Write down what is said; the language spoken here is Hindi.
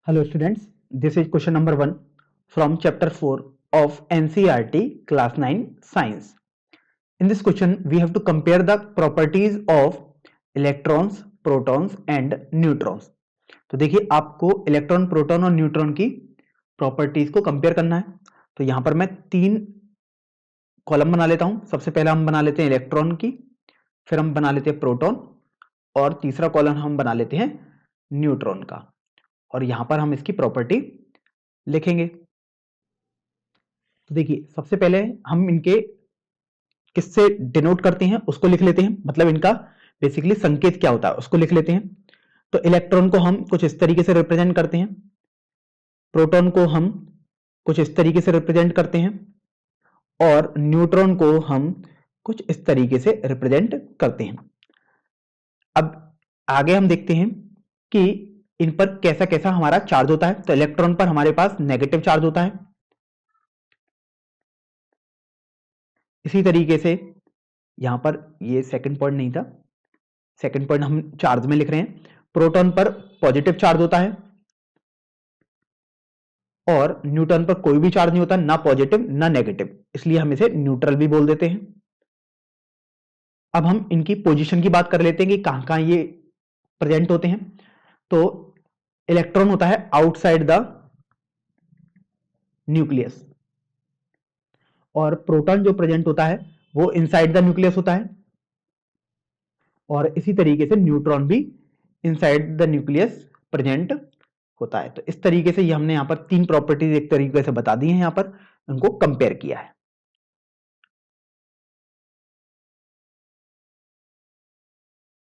Hello students, this is question number 1 from chapter 4 of NCERT class 9 science. In this question we have to compare the properties of electrons, protons and neutrons. तो देखिए आपको इलेक्ट्रॉन, प्रोटॉन और न्यूट्रॉन की प्रॉपर्टीज को कंपेयर करना है। तो यहां पर मैं 3 कॉलम बना लेता हूं। सबसे पहले हम बना लेते हैं इलेक्ट्रॉन की, फिर हम बना लेते हैं प्रोटॉन और तीसरा कॉलम हम बना लेते हैं न्यूट्रॉन का। और यहां पर हम इसकी प्रॉपर्टी लिखेंगे। तो देखिए सबसे पहले हम इनके किससे डिनोट करते हैं उसको लिख लेते हैं, मतलब इनका बेसिकली संकेत क्या होता है उसको लिख लेते हैं। तो इलेक्ट्रॉन को हम कुछ इस तरीके से रिप्रेजेंट करते हैं, प्रोटॉन को हम कुछ इस तरीके से रिप्रेजेंट करते हैं और न्यूट्रॉन को हम कुछ इस तरीके से रिप्रेजेंट करते हैं। अब आगे हम देखते हैं कि इन पर कैसा कैसा हमारा चार्ज होता है। तो इलेक्ट्रॉन पर हमारे पास नेगेटिव चार्ज होता है, इसी तरीके से यहां पर ये सेकंड पॉइंट नहीं था, सेकंड पॉइंट हम चार्ज में लिख रहे हैं। प्रोटॉन पर पॉजिटिव चार्ज होता है और न्यूट्रॉन पर कोई भी चार्ज नहीं होता, ना पॉजिटिव ना नेगेटिव, इसलिए हम इसे न्यूट्रल भी बोल देते हैं। अब हम इनकी पोजीशन की बात कर लेते हैं कि कहां कहां ये प्रेजेंट होते हैं। तो इलेक्ट्रॉन होता है आउटसाइड द न्यूक्लियस और प्रोटॉन जो प्रेजेंट होता है वो इनसाइड द न्यूक्लियस होता है और इसी तरीके से न्यूट्रॉन भी इनसाइड द न्यूक्लियस प्रेजेंट होता है। तो इस तरीके से ये हमने यहाँ पर 3 प्रॉपर्टीज एक तरीके से बता दी हैं, यहाँ पर उनको कंपेयर किया है।